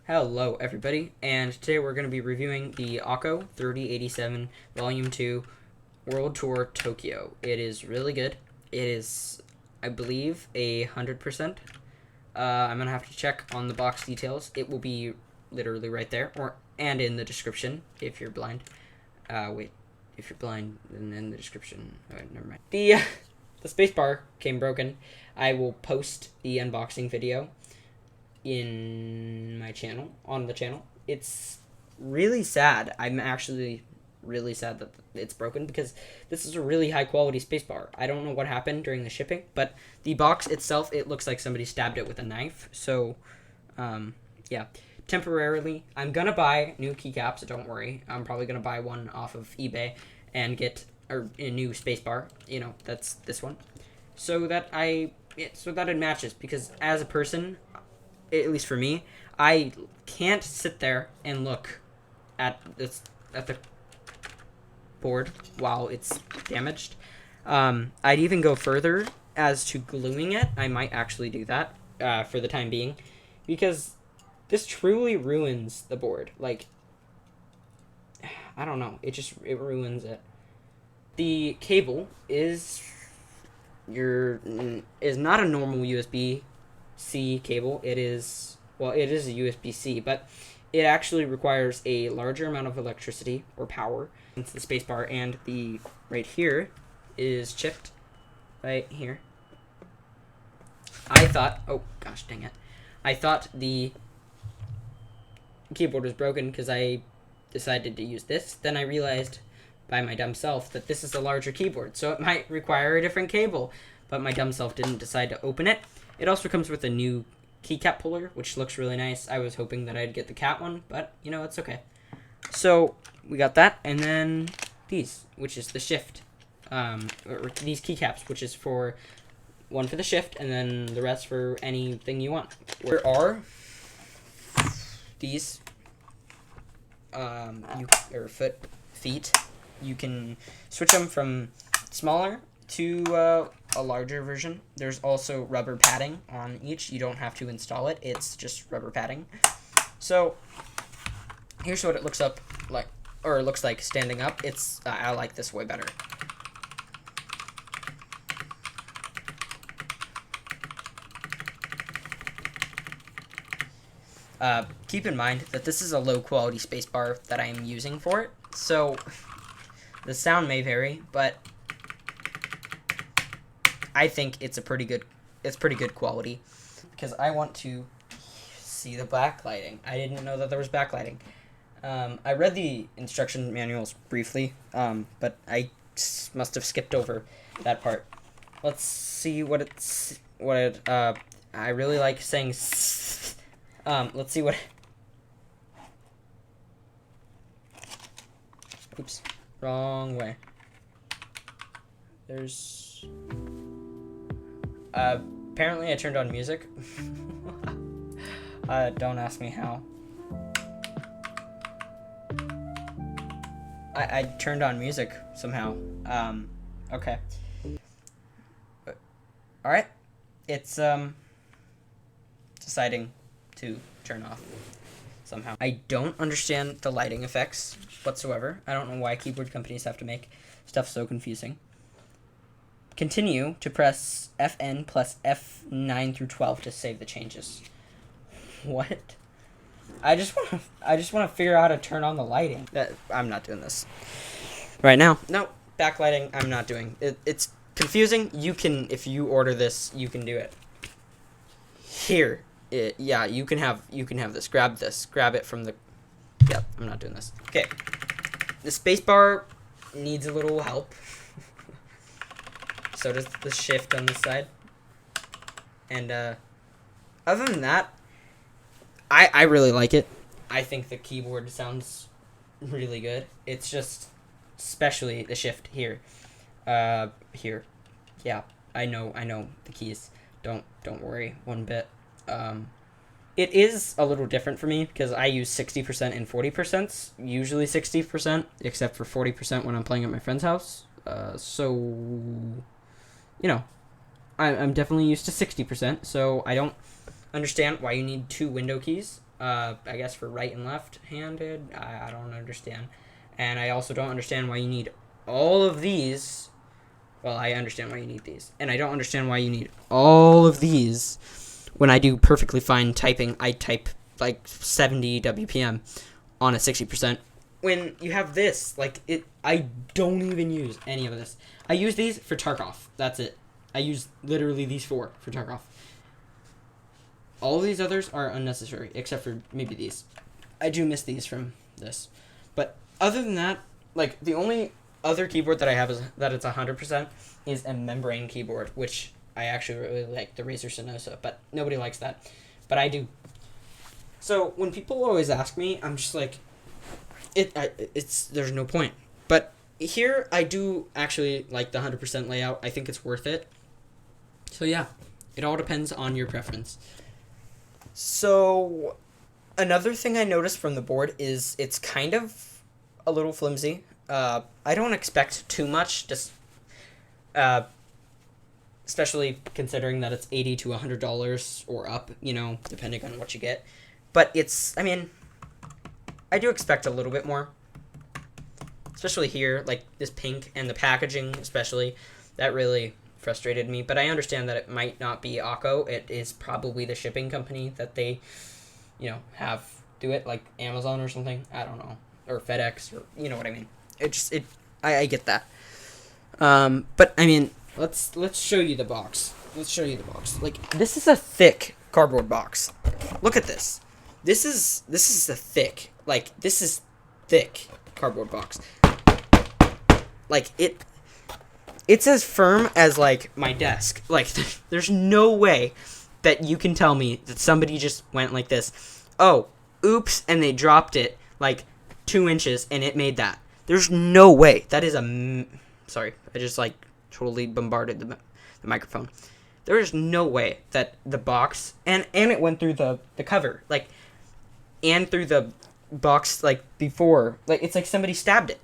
Hello, everybody, and today we're going to be reviewing the Akko 3087 Volume 2 World Tour Tokyo. It is really good. It is, I believe, 100%. I'm going to have to check on the box details. It will be literally right there, and in the description, if you're blind. If you're blind, then in the description. Never mind. The spacebar came broken. I will post the unboxing video in my channel, on the channel. It's really sad. I'm actually really sad that it's broken because this is a really high quality spacebar. I don't know what happened during the shipping, but the box itself, it looks like somebody stabbed it with a knife. So, yeah. Temporarily, I'm gonna buy new keycaps, don't worry. I'm probably gonna buy one off of eBay and get a new spacebar. You know, that's this one. So that it matches, because as a person, at least for me, I can't sit there and look at the board while it's damaged. I'd even go further as to gluing it. I might actually do that for the time being, because this truly ruins the board. Like, I don't know, it ruins it. The cable is not a normal USB-C cable. It is a USB-C, but it actually requires a larger amount of electricity or power. Since the spacebar and the right here is chipped, right here. I thought, oh gosh dang it, I thought the keyboard was broken because I decided to use this. Then I realized by my dumb self that this is a larger keyboard, so it might require a different cable, but my dumb self didn't decide to open it. It also comes with a new keycap puller, which looks really nice. I was hoping that I'd get the cat one, but you know, it's okay. So we got that, and then these, which is the shift. Or these keycaps, which is one for the shift, and then the rest for anything you want. There are these feet. You can switch them from smaller to a larger version. There's also rubber padding on each. You don't have to install it. It's just rubber padding. So here's what it looks like standing up. I like this way better. Keep in mind that this is a low quality spacebar that I am using for it, so the sound may vary, but I think it's pretty good quality, because I want to see the backlighting. I didn't know that there was backlighting. I read the instruction manuals briefly, but I must have skipped over that part. Let's see I really like saying let's see what... Oops. Wrong way. There's... apparently I turned on music. Don't ask me how. I turned on music somehow. Okay. Alright. It's, deciding to turn off somehow. I don't understand the lighting effects whatsoever. I don't know why keyboard companies have to make stuff so confusing. Continue to press FN plus F9 through 12 to save the changes. What? I just want to figure out how to turn on the lighting. I'm not doing this right now. No, backlighting I'm not doing. It's confusing. You can, if you order this, you can do it. Here. Yeah, you can have this. Grab it from the... Yep, I'm not doing this. Okay. The spacebar needs a little help. So does the shift on this side. And, other than that, I really like it. I think the keyboard sounds really good. It's just, especially the shift here. Here. Yeah, I know the keys. Don't worry one bit. It is a little different for me because I use 60% and 40%, usually 60%, except for 40% when I'm playing at my friend's house. So, you know, I'm definitely used to 60%, so I don't understand why you need two window keys. I guess for right and left-handed. I don't understand. And I also don't understand why you need all of these. Well, I understand why you need these. And I don't understand why you need all of these. When I do perfectly fine typing, I type like 70 WPM on a 60%. When you have this, like, I don't even use any of this. I use these for Tarkov. That's it. I use literally these four for Tarkov. All of these others are unnecessary, except for maybe these. I do miss these from this. But other than that, like, the only other keyboard that I have is that it's 100% is a membrane keyboard, which I actually really like, the Razer Sinosa, but nobody likes that. But I do. So when people always ask me, I'm just like, there's no point. But here I do actually like the 100% layout. I think it's worth it. So yeah, it all depends on your preference. So another thing I noticed from the board is it's kind of a little flimsy. I don't expect too much, just especially considering that it's $80 to $100 or up, depending on what you get. But I do expect a little bit more, especially here, like this pink and the packaging especially. That really frustrated me, but I understand that it might not be Akko. It is probably the shipping company that they, have do it, like Amazon or something. I don't know, or FedEx, or you know what I mean. I get that. But let's show you the box. Like, this is a thick cardboard box. Look at this. This is thick cardboard box. Like, it's as firm as, like, my desk. Like, there's no way that you can tell me that somebody just went like this. Oh, oops, and they dropped it, like, 2 inches, and it made that. There's no way. That is sorry, I just, like, totally bombarded the microphone. There is no way that the box, and it went through the cover, like, and through the box, like, before. Like, it's like somebody stabbed it.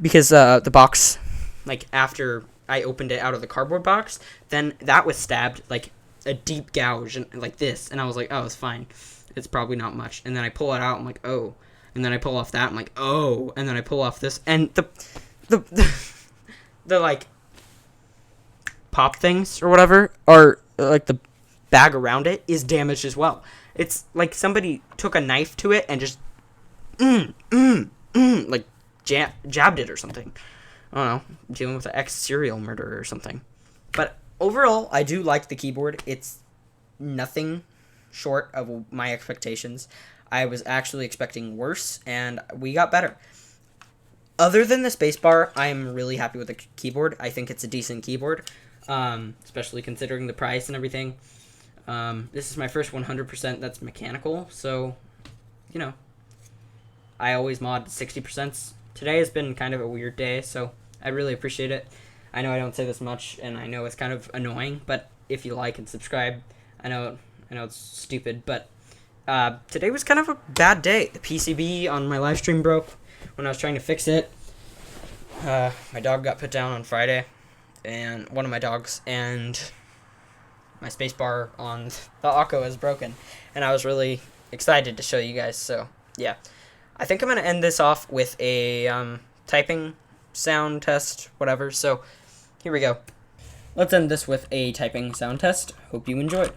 Because the box, like, after I opened it out of the cardboard box, then that was stabbed, like, a deep gouge, and like this. And I was like, oh, it's fine. It's probably not much. And then I pull it out, I'm like, oh. And then I pull off that, I'm like, oh. And then I pull off this, and the like, pop things or whatever are, like, the bag around it is damaged as well. It's like somebody took a knife to it and just, like, jabbed it or something. I don't know, dealing with an ex-serial murderer or something. But overall, I do like the keyboard. It's nothing short of my expectations. I was actually expecting worse, and we got better. Other than the spacebar, I'm really happy with the keyboard. I think it's a decent keyboard, especially considering the price and everything. This is my first 100% that's mechanical, so, I always mod 60%. Today has been kind of a weird day, so I really appreciate it. I know I don't say this much, and I know it's kind of annoying, but if you like and subscribe, I know it's stupid, but today was kind of a bad day. The PCB on my live stream broke when I was trying to fix it. My dog got put down on Friday, and one of my dogs, and my spacebar on the Akko is broken, and I was really excited to show you guys, so yeah. I think I'm going to end this off with a typing sound test, whatever, so here we go. Let's end this with a typing sound test. Hope you enjoy.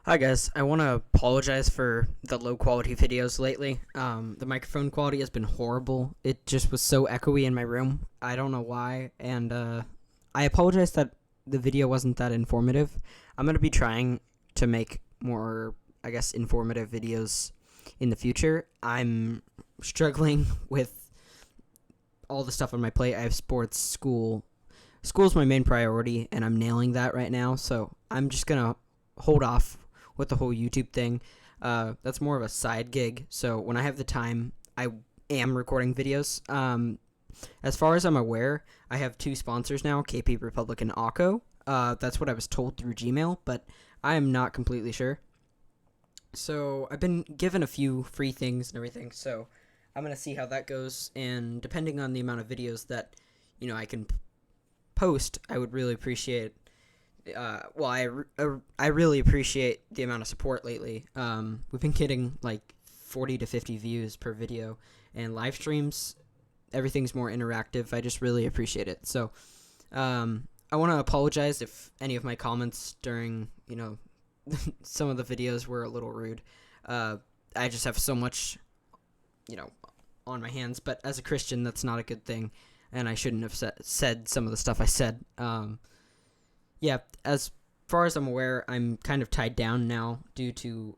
Hi guys, I want to apologize for the low quality videos lately. The microphone quality has been horrible. It just was so echoey in my room. I don't know why, and I apologize that the video wasn't that informative. I'm going to be trying to make more, I guess, informative videos in the future. I'm struggling with all the stuff on my plate. I have sports, school. School's my main priority, and I'm nailing that right now. So I'm just going to hold off with the whole YouTube thing. That's more of a side gig. So when I have the time, I am recording videos. As far as I'm aware, I have 2 sponsors now, KP Republic and Akko. That's what I was told through Gmail, but I am not completely sure. So I've been given a few free things and everything, so I'm going to see how that goes, and depending on the amount of videos that, I can post, I would really appreciate, I really appreciate the amount of support lately. We've been getting like 40 to 50 views per video, and live streams, everything's more interactive. I just really appreciate it. So, I want to apologize if any of my comments during, some of the videos were a little rude. I just have so much, on my hands, but as a Christian, that's not a good thing, and I shouldn't have said some of the stuff I said. Yeah, as far as I'm aware, I'm kind of tied down now due to,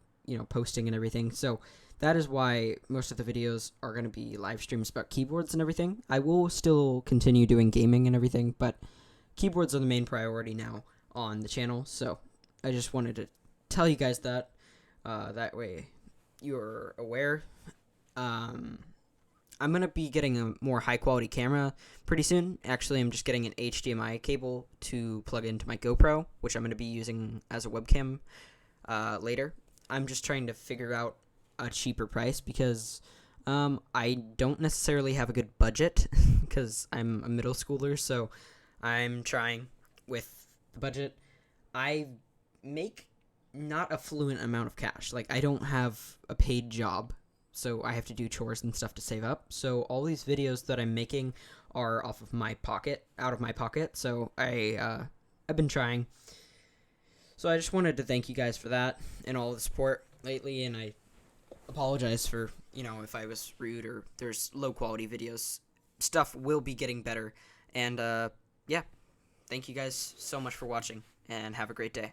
posting and everything, so that is why most of the videos are going to be live streams about keyboards and everything. I will still continue doing gaming and everything, but keyboards are the main priority now on the channel, so I just wanted to tell you guys that. That way you're aware. I'm going to be getting a more high-quality camera pretty soon. Actually, I'm just getting an HDMI cable to plug into my GoPro, which I'm going to be using as a webcam later. I'm just trying to figure out a cheaper price because I don't necessarily have a good budget because I'm a middle schooler, so I'm trying with the budget. I make not a fluent amount of cash. Like, I don't have a paid job, so I have to do chores and stuff to save up. So all these videos that I'm making are off of my pocket, out of my pocket. So I've been trying. So I just wanted to thank you guys for that and all the support lately, and I apologize for, if I was rude or there's low quality videos. Stuff will be getting better. And yeah, thank you guys so much for watching, and have a great day.